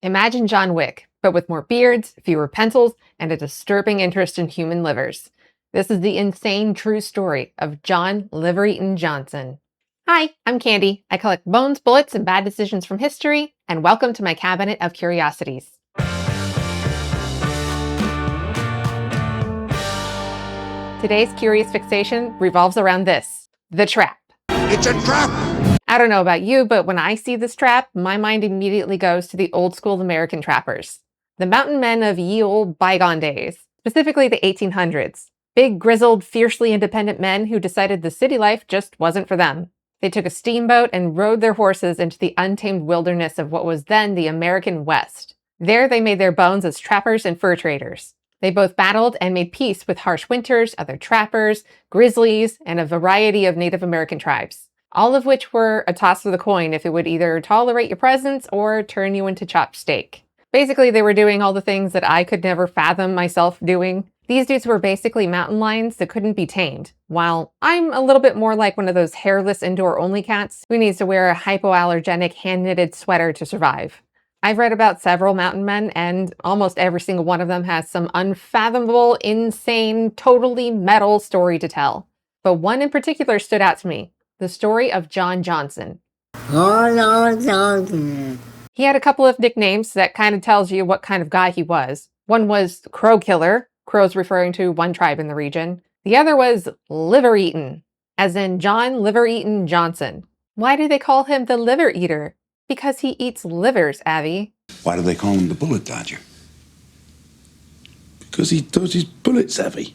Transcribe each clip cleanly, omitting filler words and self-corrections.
Imagine John Wick, but with more beards, fewer pencils, and a disturbing interest in human livers. This is the insane true story of John Liver-Eaten Johnson. Hi, I'm Candi. I collect bones, bullets, and bad decisions from history, and welcome to my cabinet of curiosities. Today's curious fixation revolves around this: the trap. It's a trap! I don't know about you, but when I see this trap, my mind immediately goes to the old school American trappers. The mountain men of ye olde bygone days, specifically the 1800s. Big, grizzled, fiercely independent men who decided the city life just wasn't for them. They took a steamboat and rode their horses into the untamed wilderness of what was then the American West. There they made their bones as trappers and fur traders. They both battled and made peace with harsh winters, other trappers, grizzlies, and a variety of Native American tribes, all of which were a toss of the coin if it would either tolerate your presence or turn you into chopped steak. Basically, they were doing all the things that I could never fathom myself doing. These dudes were basically mountain lions that couldn't be tamed, while I'm a little bit more like one of those hairless indoor-only cats who needs to wear a hypoallergenic hand-knitted sweater to survive. I've read about several mountain men, and almost every single one of them has some unfathomable, insane, totally metal story to tell. But one in particular stood out to me: the story of John Johnson. He had a couple of nicknames that kind of tells you what kind of guy he was. One was Crow Killer, crows referring to one tribe in the region. The other was Liver Eaten, as in John Liver-Eaten Johnson. Why do they call him the Liver Eater? Because he eats livers, Abby. Why do they call him the bullet dodger? Because he dodges bullets, Abby.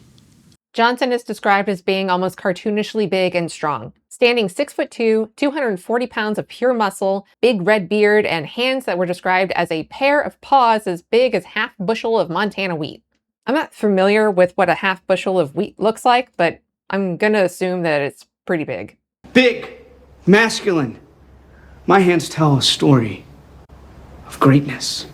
Johnson is described as being almost cartoonishly big and strong, standing 6'2", 240 pounds of pure muscle, big red beard, and hands that were described as a pair of paws as big as half bushel of Montana wheat. I'm not familiar with what a half bushel of wheat looks like, but I'm gonna assume that it's pretty big. Big, masculine. My hands tell a story of greatness.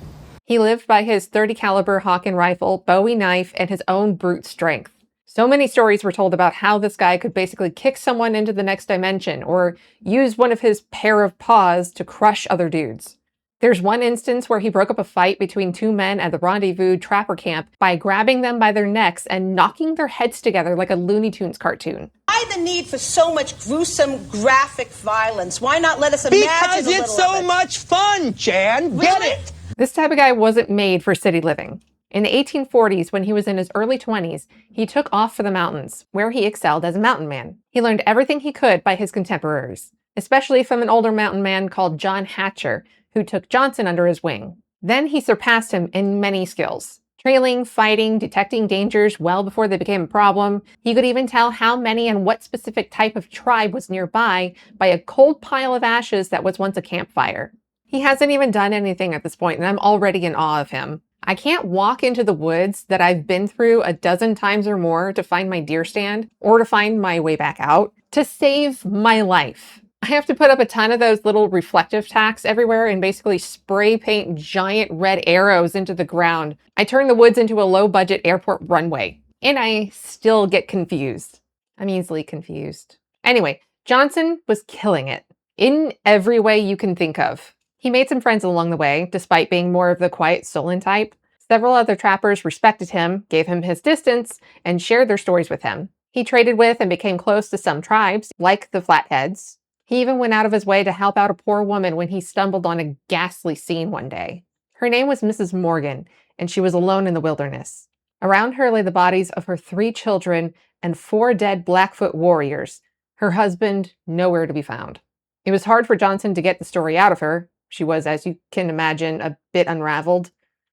He lived by his .30 caliber Hawken rifle, Bowie knife, and his own brute strength. So many stories were told about how this guy could basically kick someone into the next dimension or use one of his pair of paws to crush other dudes. There's one instance where he broke up a fight between two men at the Rendezvous Trapper Camp by grabbing them by their necks and knocking their heads together like a Looney Tunes cartoon. Why the need for so much gruesome, graphic violence? Why not let us imagine Because it's so much fun, Jan. Get it? This type of guy wasn't made for city living. In the 1840s, when he was in his early 20s, he took off for the mountains, where he excelled as a mountain man. He learned everything he could by his contemporaries, especially from an older mountain man called John Hatcher, who took Johnson under his wing. Then he surpassed him in many skills: trailing, fighting, detecting dangers well before they became a problem. He could even tell how many and what specific type of tribe was nearby by a cold pile of ashes that was once a campfire. He hasn't even done anything at this point, and I'm already in awe of him. I can't walk into the woods that I've been through a dozen times or more to find my deer stand or to find my way back out to save my life. I have to put up a ton of those little reflective tacks everywhere and basically spray paint giant red arrows into the ground. I turn the woods into a low-budget airport runway, and I still get confused. I'm easily confused. Anyway, Johnson was killing it in every way you can think of. He made some friends along the way, despite being more of the quiet, sullen type. Several other trappers respected him, gave him his distance, and shared their stories with him. He traded with and became close to some tribes, like the Flatheads. He even went out of his way to help out a poor woman when he stumbled on a ghastly scene one day. Her name was Mrs. Morgan, and she was alone in the wilderness. Around her lay the bodies of her 3 children and 4 dead Blackfoot warriors, her husband nowhere to be found. It was hard for Johnson to get the story out of her. She was, as you can imagine, a bit unraveled.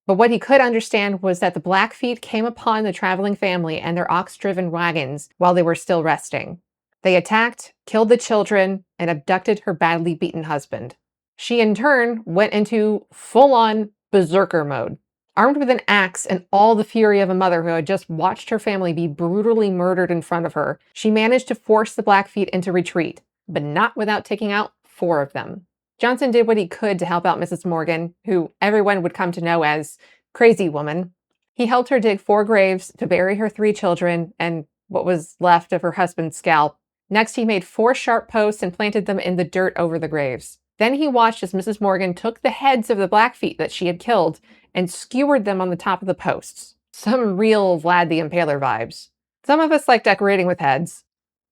But what he could understand was that the Blackfeet came upon the traveling family and their ox-driven wagons while they were still resting. They attacked, killed the children, and abducted her badly beaten husband. She, in turn, went into full-on berserker mode. Armed with an axe and all the fury of a mother who had just watched her family be brutally murdered in front of her, she managed to force the Blackfeet into retreat, but not without taking out 4 of them. Johnson did what he could to help out Mrs. Morgan, who everyone would come to know as Crazy Woman. He helped her dig 4 graves to bury her 3 children and what was left of her husband's scalp. Next, he made 4 sharp posts and planted them in the dirt over the graves. Then he watched as Mrs. Morgan took the heads of the Blackfeet that she had killed and skewered them on the top of the posts. Some real Vlad the Impaler vibes. Some of us like decorating with heads.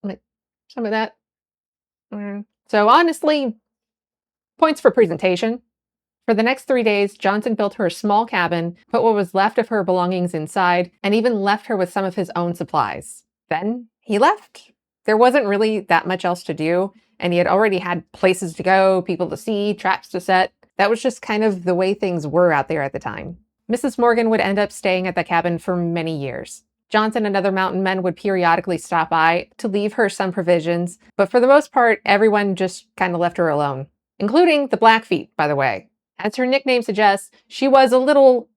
Like some of that. So honestly, points for presentation. For the next 3 days, Johnson built her a small cabin, put what was left of her belongings inside, and even left her with some of his own supplies. Then he left. There wasn't really that much else to do, and he had already had places to go, people to see, traps to set. That was just kind of the way things were out there at the time. Mrs. Morgan would end up staying at the cabin for many years. Johnson and other mountain men would periodically stop by to leave her some provisions, but for the most part, everyone just kind of left her alone, including the Blackfeet, by the way. As her nickname suggests, she was a little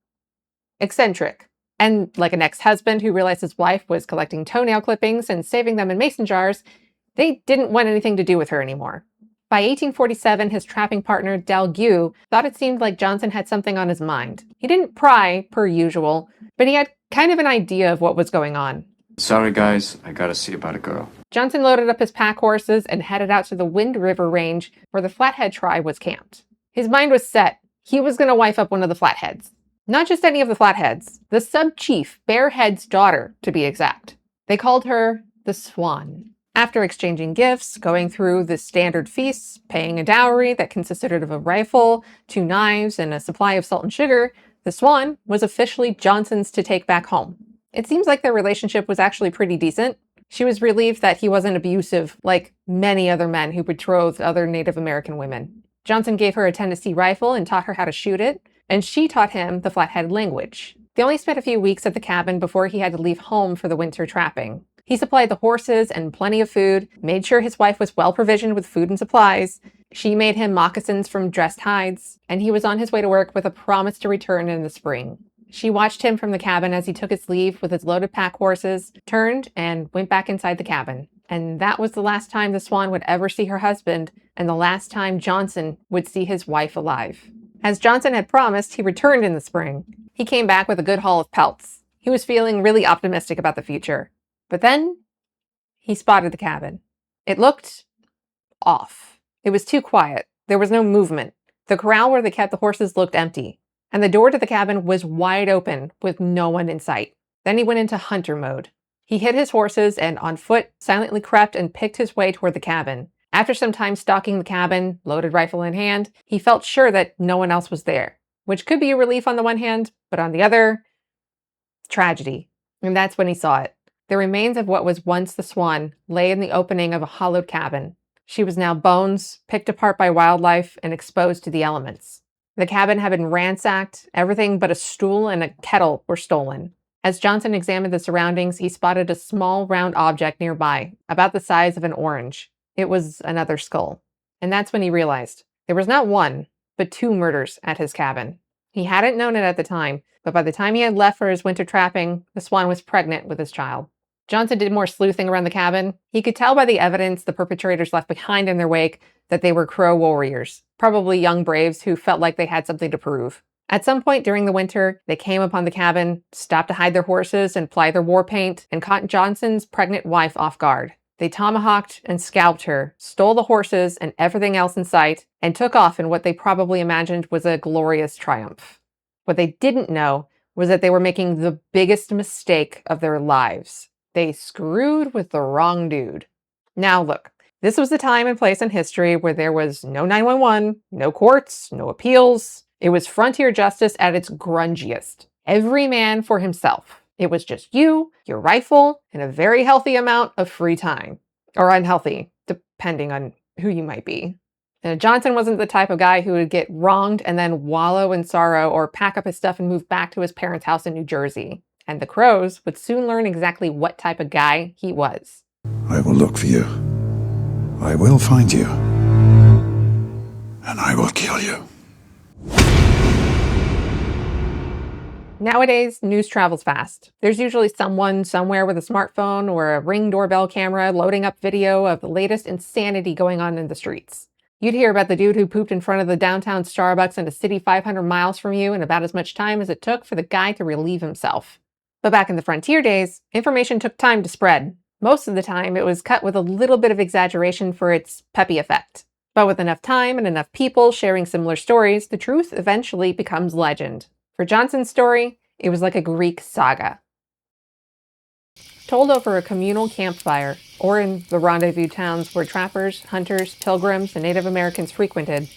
eccentric. And like an ex-husband who realized his wife was collecting toenail clippings and saving them in mason jars, they didn't want anything to do with her anymore. By 1847, his trapping partner, Del Gue, thought it seemed like Johnson had something on his mind. He didn't pry, per usual, but he had kind of an idea of what was going on. Sorry guys, I gotta see about a girl. Johnson loaded up his pack horses and headed out to the Wind River Range where the Flathead tribe was camped. His mind was set. He was going to wife up one of the Flatheads. Not just any of the Flatheads, the sub-chief, Bearhead's daughter, to be exact. They called her the Swan. After exchanging gifts, going through the standard feasts, paying a dowry that consisted of a rifle, 2 knives, and a supply of salt and sugar, the Swan was officially Johnson's to take back home. It seems like their relationship was actually pretty decent. She was relieved that he wasn't abusive like many other men who betrothed other Native American women. Johnson gave her a Tennessee rifle and taught her how to shoot it, and she taught him the Flathead language. They only spent a few weeks at the cabin before he had to leave home for the winter trapping. He supplied the horses and plenty of food, made sure his wife was well provisioned with food and supplies. She made him moccasins from dressed hides, and he was on his way to work with a promise to return in the spring. She watched him from the cabin as he took his leave with his loaded pack horses, turned, and went back inside the cabin. And that was the last time the Swan would ever see her husband, and the last time Johnson would see his wife alive. As Johnson had promised, he returned in the spring. He came back with a good haul of pelts. He was feeling really optimistic about the future. But then, he spotted the cabin. It looked off. It was too quiet. There was no movement. The corral where they kept the horses looked empty. And the door to the cabin was wide open, with no one in sight. Then he went into hunter mode. He hid his horses and, on foot, silently crept and picked his way toward the cabin. After some time stalking the cabin, loaded rifle in hand, he felt sure that no one else was there, which could be a relief on the one hand, but on the other, tragedy. And that's when he saw it. The remains of what was once the Swan lay in the opening of a hollowed cabin. She was now bones, picked apart by wildlife and exposed to the elements. The cabin had been ransacked. Everything but a stool and a kettle were stolen. As Johnson examined the surroundings, he spotted a small round object nearby, about the size of an orange. It was another skull. And that's when he realized there was not one, but 2 murders at his cabin. He hadn't known it at the time, but by the time he had left for his winter trapping, the Swan was pregnant with his child. Johnson did more sleuthing around the cabin. He could tell by the evidence the perpetrators left behind in their wake that they were Crow warriors, probably young braves who felt like they had something to prove. At some point during the winter, they came upon the cabin, stopped to hide their horses and ply their war paint, and caught Johnson's pregnant wife off guard. They tomahawked and scalped her, stole the horses and everything else in sight, and took off in what they probably imagined was a glorious triumph. What they didn't know was that they were making the biggest mistake of their lives. They screwed with the wrong dude. Now look, this was a time and place in history where there was no 911, no courts, no appeals. It was frontier justice at its grungiest. Every man for himself. It was just you, your rifle, and a very healthy amount of free time. Or unhealthy, depending on who you might be. Johnson wasn't the type of guy who would get wronged and then wallow in sorrow or pack up his stuff and move back to his parents' house in New Jersey. And the Crows would soon learn exactly what type of guy he was. I will look for you. I will find you. And I will kill you. Nowadays, news travels fast. There's usually someone somewhere with a smartphone or a Ring doorbell camera loading up video of the latest insanity going on in the streets. You'd hear about the dude who pooped in front of the downtown Starbucks in a city 500 miles from you in about as much time as it took for the guy to relieve himself. But back in the frontier days, information took time to spread. Most of the time, it was cut with a little bit of exaggeration for its peppy effect. But with enough time and enough people sharing similar stories, the truth eventually becomes legend. For Johnson's story, it was like a Greek saga. Told over a communal campfire, or in the rendezvous towns where trappers, hunters, pilgrims, and Native Americans frequented,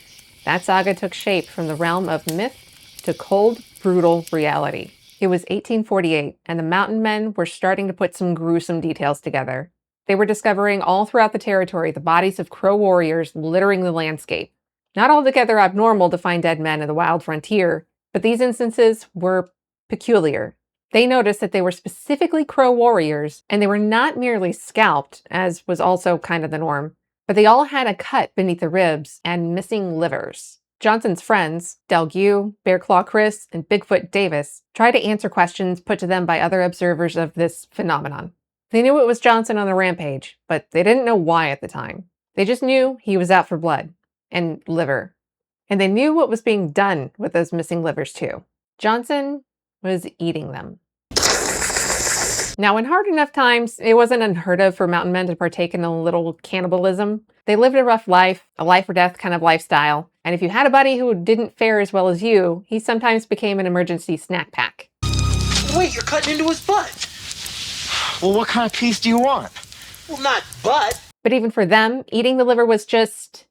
that saga took shape from the realm of myth to cold, brutal reality. It was 1848, and the mountain men were starting to put some gruesome details together. They were discovering all throughout the territory the bodies of Crow warriors littering the landscape. Not altogether abnormal to find dead men in the wild frontier, but these instances were peculiar. They noticed that they were specifically Crow warriors, and they were not merely scalped, as was also kind of the norm, but they all had a cut beneath the ribs and missing livers. Johnson's friends, Delgue, Bearclaw Chris, and Bigfoot Davis, tried to answer questions put to them by other observers of this phenomenon. They knew it was Johnson on a rampage, but they didn't know why at the time. They just knew he was out for blood and liver. And they knew what was being done with those missing livers too. Johnson was eating them. Now, in hard enough times, it wasn't unheard of for mountain men to partake in a little cannibalism. They lived a rough life, a life or death kind of lifestyle, and if you had a buddy who didn't fare as well as you, he sometimes became an emergency snack pack. Wait, you're cutting into his butt. Well, what kind of piece do you want? Well, not butt. But even for them, eating the liver was just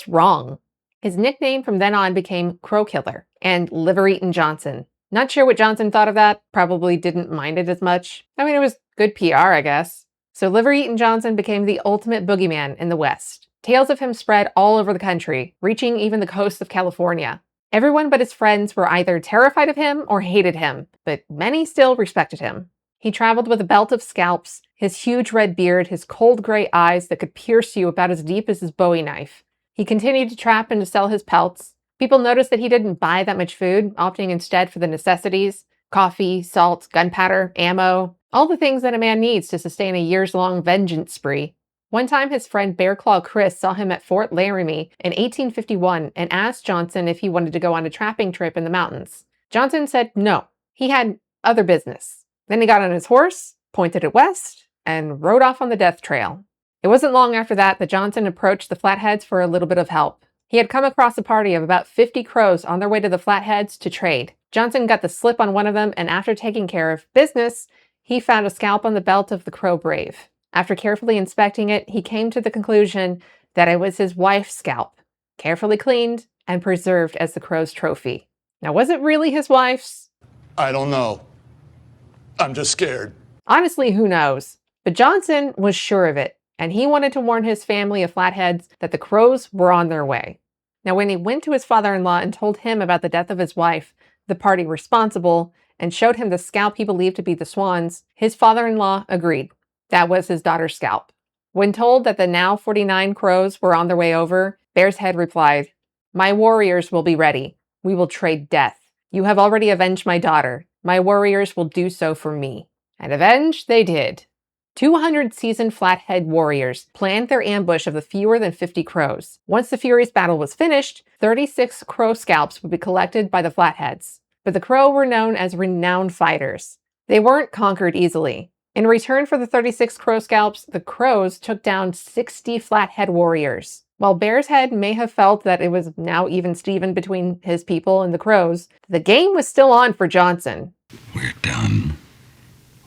wrong. His nickname from then on became Crow Killer and Liver Eatin' Johnson. Not sure what Johnson thought of that, probably didn't mind it as much. I mean, it was good PR, I guess. So Liver Eatin' Johnson became the ultimate boogeyman in the West. Tales of him spread all over the country, reaching even the coast of California. Everyone but his friends were either terrified of him or hated him, but many still respected him. He traveled with a belt of scalps, his huge red beard, his cold gray eyes that could pierce you about as deep as his Bowie knife. He continued to trap and to sell his pelts. People noticed that he didn't buy that much food, opting instead for the necessities: coffee, salt, gunpowder, ammo, all the things that a man needs to sustain a years-long vengeance spree. One time, his friend Bearclaw Chris saw him at Fort Laramie in 1851 and asked Johnson if he wanted to go on a trapping trip in the mountains. Johnson said no, he had other business. Then he got on his horse, pointed it west, and rode off on the death trail. It wasn't long after that Johnson approached the Flatheads for a little bit of help. He had come across a party of about 50 crows on their way to the Flatheads to trade. Johnson got the slip on one of them, and after taking care of business, he found a scalp on the belt of the Crow Brave. After carefully inspecting it, he came to the conclusion that it was his wife's scalp, carefully cleaned and preserved as the Crow's trophy. Now, was it really his wife's? I don't know. I'm just scared. Honestly, who knows? But Johnson was sure of it, and he wanted to warn his family of Flatheads that the Crows were on their way. Now, when he went to his father-in-law and told him about the death of his wife, the party responsible, and showed him the scalp he believed to be the swan's, his father-in-law agreed. That was his daughter's scalp. When told that the now 49 crows were on their way over, Bear's Head replied, "My warriors will be ready. We will trade death. You have already avenged my daughter. My warriors will do so for me." And avenge they did. 200 seasoned Flathead warriors planned their ambush of the fewer than 50 crows. Once the Furies' battle was finished, 36 crow scalps would be collected by the Flatheads. But the Crow were known as renowned fighters. They weren't conquered easily. In return for the 36 crow scalps, the Crows took down 60 Flathead warriors. While Bear's Head may have felt that it was now even Steven between his people and the Crows, the game was still on for Johnson. We're done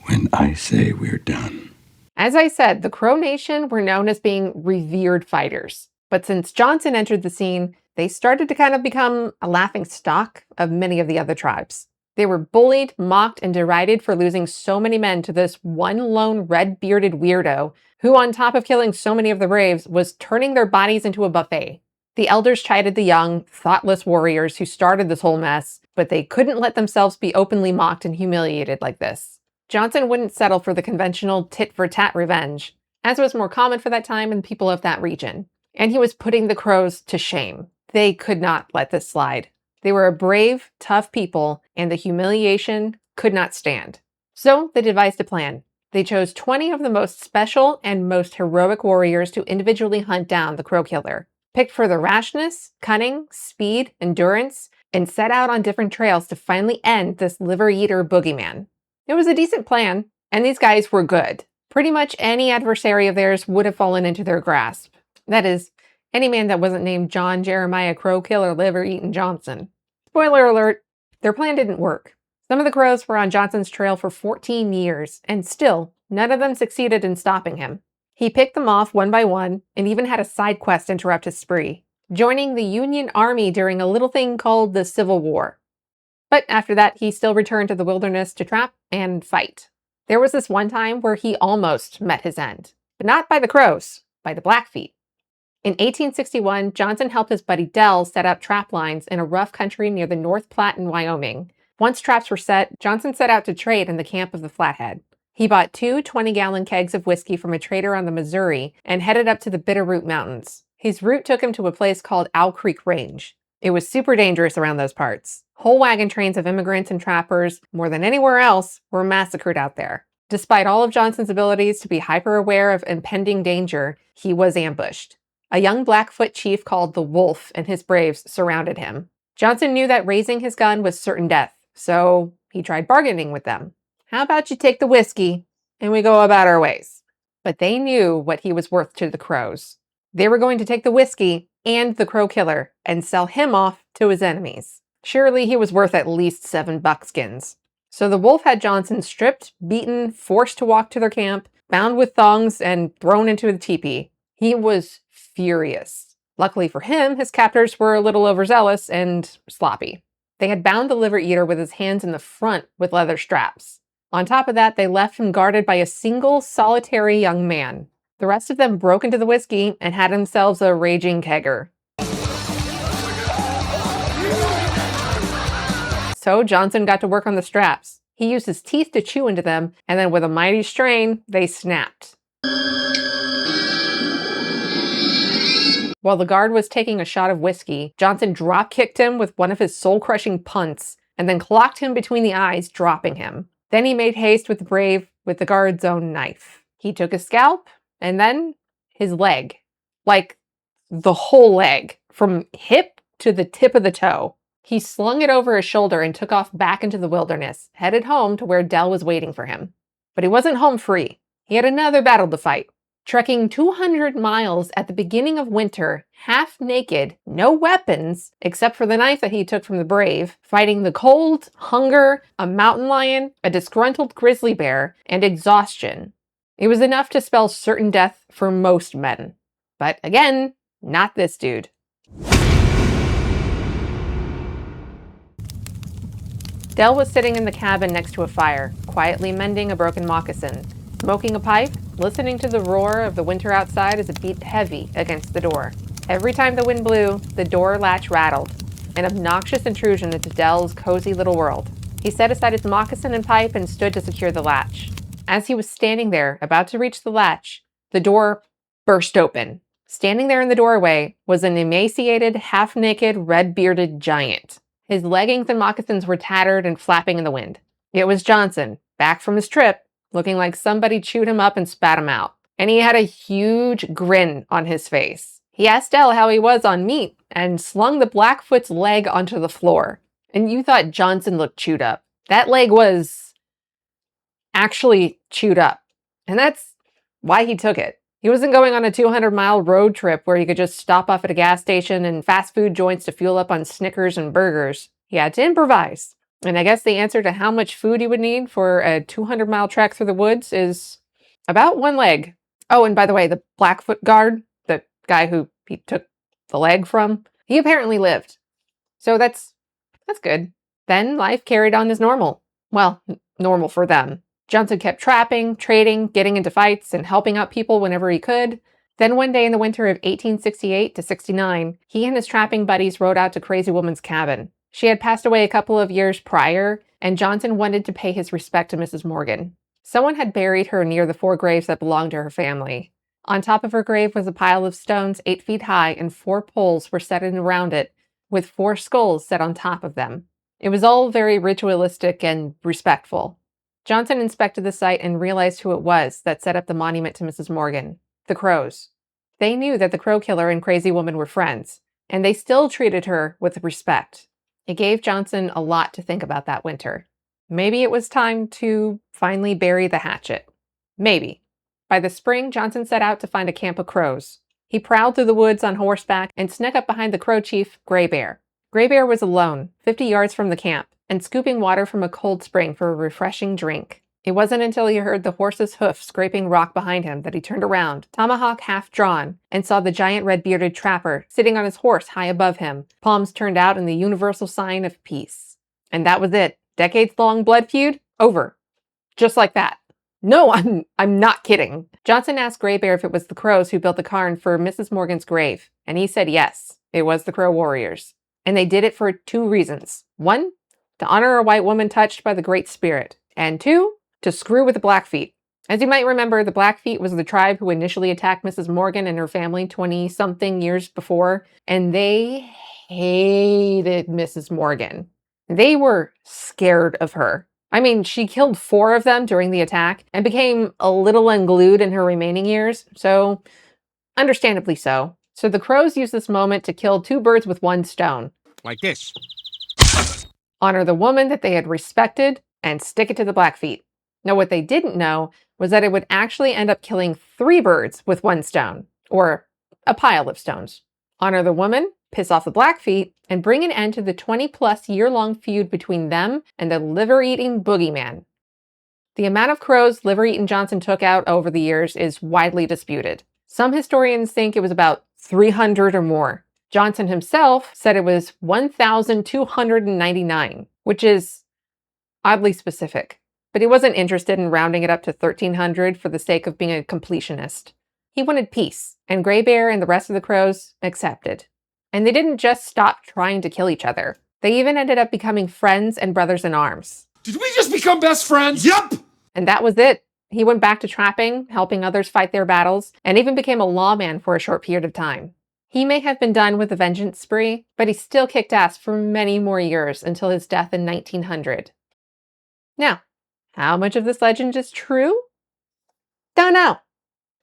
when I say we're done. As I said, the Crow Nation were known as being revered fighters. But since Johnson entered the scene, they started to kind of become a laughing stock of many of the other tribes. They were bullied, mocked, and derided for losing so many men to this one lone red-bearded weirdo who, on top of killing so many of the Braves, was turning their bodies into a buffet. The elders chided the young, thoughtless warriors who started this whole mess, but they couldn't let themselves be openly mocked and humiliated like this. Johnson wouldn't settle for the conventional tit-for-tat revenge, as was more common for that time in people of that region. And he was putting the Crows to shame. They could not let this slide. They were a brave, tough people, and the humiliation could not stand. So they devised a plan. They chose 20 of the most special and most heroic warriors to individually hunt down the Crow Killer, picked for their rashness, cunning, speed, endurance, and set out on different trails to finally end this liver-eater boogeyman. It was a decent plan, and these guys were good. Pretty much any adversary of theirs would have fallen into their grasp. That is, any man that wasn't named John Jeremiah Crow Killer Liver Eaton Johnson. Spoiler alert, their plan didn't work. Some of the crows were on Johnson's trail for 14 years, and still, none of them succeeded in stopping him. He picked them off one by one, and even had a side quest interrupt his spree, joining the Union Army during a little thing called the Civil War. But after that, he still returned to the wilderness to trap and fight. There was this one time where he almost met his end, but not by the crows, by the Blackfeet. In 1861, Johnson helped his buddy Dell set up trap lines in a rough country near the North Platte in Wyoming. Once traps were set, Johnson set out to trade in the camp of the Flathead. He bought 2 20-gallon kegs of whiskey from a trader on the Missouri and headed up to the Bitterroot Mountains. His route took him to a place called Owl Creek Range. It was super dangerous around those parts. Whole wagon trains of immigrants and trappers, more than anywhere else, were massacred out there. Despite all of Johnson's abilities to be hyper-aware of impending danger, he was ambushed. A young Blackfoot chief called the Wolf and his braves surrounded him. Johnson knew that raising his gun was certain death, so he tried bargaining with them. How about you take the whiskey and we go about our ways? But they knew what he was worth to the crows. They were going to take the whiskey and the crow killer and sell him off to his enemies. Surely he was worth at least 7 buckskins. So the Wolf had Johnson stripped, beaten, forced to walk to their camp, bound with thongs, and thrown into the teepee. He was furious. Luckily for him, his captors were a little overzealous and sloppy. They had bound the liver eater with his hands in the front with leather straps. On top of that, they left him guarded by a single, solitary young man. The rest of them broke into the whiskey and had themselves a raging kegger. So Johnson got to work on the straps. He used his teeth to chew into them, and then with a mighty strain, they snapped. While the guard was taking a shot of whiskey, Johnson drop-kicked him with one of his soul-crushing punts, and then clocked him between the eyes, dropping him. Then he made haste with the brave with the guard's own knife. He took his scalp, and then his leg. Like, the whole leg, from hip to the tip of the toe. He slung it over his shoulder and took off back into the wilderness, headed home to where Dell was waiting for him. But he wasn't home free. He had another battle to fight. Trekking 200 miles at the beginning of winter, half naked, no weapons, except for the knife that he took from the brave, fighting the cold, hunger, a mountain lion, a disgruntled grizzly bear, and exhaustion. It was enough to spell certain death for most men. But again, not this dude. Dell was sitting in the cabin next to a fire, quietly mending a broken moccasin, smoking a pipe, listening to the roar of the winter outside as it beat heavy against the door. Every time the wind blew, the door latch rattled, an obnoxious intrusion into Dell's cozy little world. He set aside his moccasin and pipe and stood to secure the latch. As he was standing there, about to reach the latch, the door burst open. Standing there in the doorway was an emaciated, half-naked, red-bearded giant. His leggings and moccasins were tattered and flapping in the wind. It was Johnson, back from his trip, looking like somebody chewed him up and spat him out. And he had a huge grin on his face. He asked Dell how he was on meat and slung the Blackfoot's leg onto the floor. And you thought Johnson looked chewed up. That leg was actually chewed up. And that's why he took it. He wasn't going on a 200-mile road trip where he could just stop off at a gas station and fast food joints to fuel up on Snickers and burgers. He had to improvise. And I guess the answer to how much food he would need for a 200-mile trek through the woods is about 1 leg. Oh, and by the way, the Blackfoot guard, the guy who he took the leg from, he apparently lived. So that's good. Then life carried on as normal. Well, normal for them. Johnson kept trapping, trading, getting into fights, and helping out people whenever he could. Then one day in the winter of 1868 to 69, he and his trapping buddies rode out to Crazy Woman's cabin. She had passed away a couple of years prior, and Johnson wanted to pay his respect to Mrs. Morgan. Someone had buried her near the 4 graves that belonged to her family. On top of her grave was a pile of stones 8 feet high, and 4 poles were set in around it, with 4 skulls set on top of them. It was all very ritualistic and respectful. Johnson inspected the site and realized who it was that set up the monument to Mrs. Morgan. The Crows. They knew that the Crow Killer and Crazy Woman were friends, and they still treated her with respect. It gave Johnson a lot to think about that winter. Maybe it was time to finally bury the hatchet. Maybe. By the spring, Johnson set out to find a camp of crows. He prowled through the woods on horseback and snuck up behind the Crow chief, Gray Bear. Gray Bear was alone, 50 yards from the camp, and scooping water from a cold spring for a refreshing drink. It wasn't until he heard the horse's hoof scraping rock behind him that he turned around, tomahawk half drawn, and saw the giant red-bearded trapper sitting on his horse high above him, palms turned out in the universal sign of peace. And that was it. Decades-long blood feud? Over. Just like that. No, I'm not kidding. Johnson asked Gray Bear if it was the Crows who built the cairn for Mrs. Morgan's grave, and he said yes, it was the Crow warriors. And they did it for 2 reasons. 1, to honor a white woman touched by the Great Spirit, and 2, to screw with the Blackfeet. As you might remember, the Blackfeet was the tribe who initially attacked Mrs. Morgan and her family 20-something years before, and they hated Mrs. Morgan. They were scared of her. I mean, she killed 4 of them during the attack and became a little unglued in her remaining years, so understandably so. So the Crows used this moment to kill 2 birds with 1 stone. Like this. Honor the woman that they had respected and stick it to the Blackfeet. Now, what they didn't know was that it would actually end up killing 3 birds with 1 stone, or a pile of stones. Honor the woman, piss off the Blackfeet, and bring an end to the 20-plus year-long feud between them and the liver-eating boogeyman. The amount of crows Liver-Eating Johnson took out over the years is widely disputed. Some historians think it was about 300 or more. Johnson himself said it was 1,299, which is oddly specific. But he wasn't interested in rounding it up to 1,300 for the sake of being a completionist. He wanted peace, and Gray Bear and the rest of the Crows accepted. And they didn't just stop trying to kill each other. They even ended up becoming friends and brothers in arms. Did we just become best friends? Yup! And that was it. He went back to trapping, helping others fight their battles, and even became a lawman for a short period of time. He may have been done with the vengeance spree, but he still kicked ass for many more years until his death in 1900. Now, how much of this legend is true? Don't know.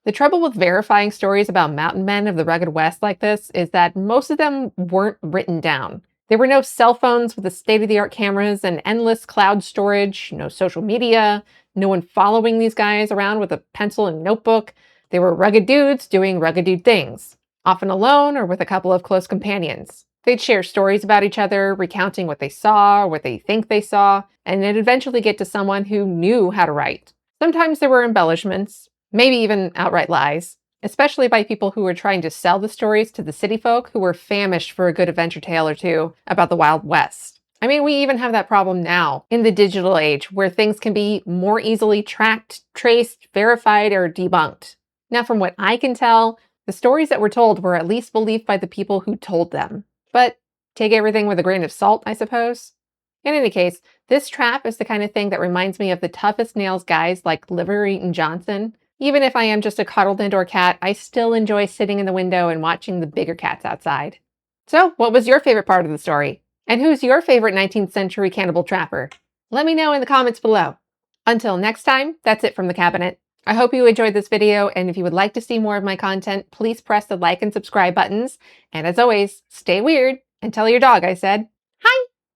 The trouble with verifying stories about mountain men of the rugged West like this is that most of them weren't written down. There were no cell phones with the state-of-the-art cameras and endless cloud storage, no social media, no one following these guys around with a pencil and notebook. They were rugged dudes doing rugged dude things, often alone or with a couple of close companions. They'd share stories about each other, recounting what they saw or what they think they saw, and it'd eventually get to someone who knew how to write. Sometimes there were embellishments, maybe even outright lies, especially by people who were trying to sell the stories to the city folk who were famished for a good adventure tale or two about the Wild West. I mean, we even have that problem now in the digital age where things can be more easily tracked, traced, verified, or debunked. Now, from what I can tell, the stories that were told were at least believed by the people who told them. But take everything with a grain of salt, I suppose. In any case, this trap is the kind of thing that reminds me of the toughest nails guys like Liver-Eating Johnson. Even if I am just a cuddled indoor cat, I still enjoy sitting in the window and watching the bigger cats outside. So, what was your favorite part of the story? And who's your favorite 19th century cannibal trapper? Let me know in the comments below. Until next time, that's it from the cabinet. I hope you enjoyed this video, and if you would like to see more of my content, please press the like and subscribe buttons. And as always, stay weird and tell your dog I said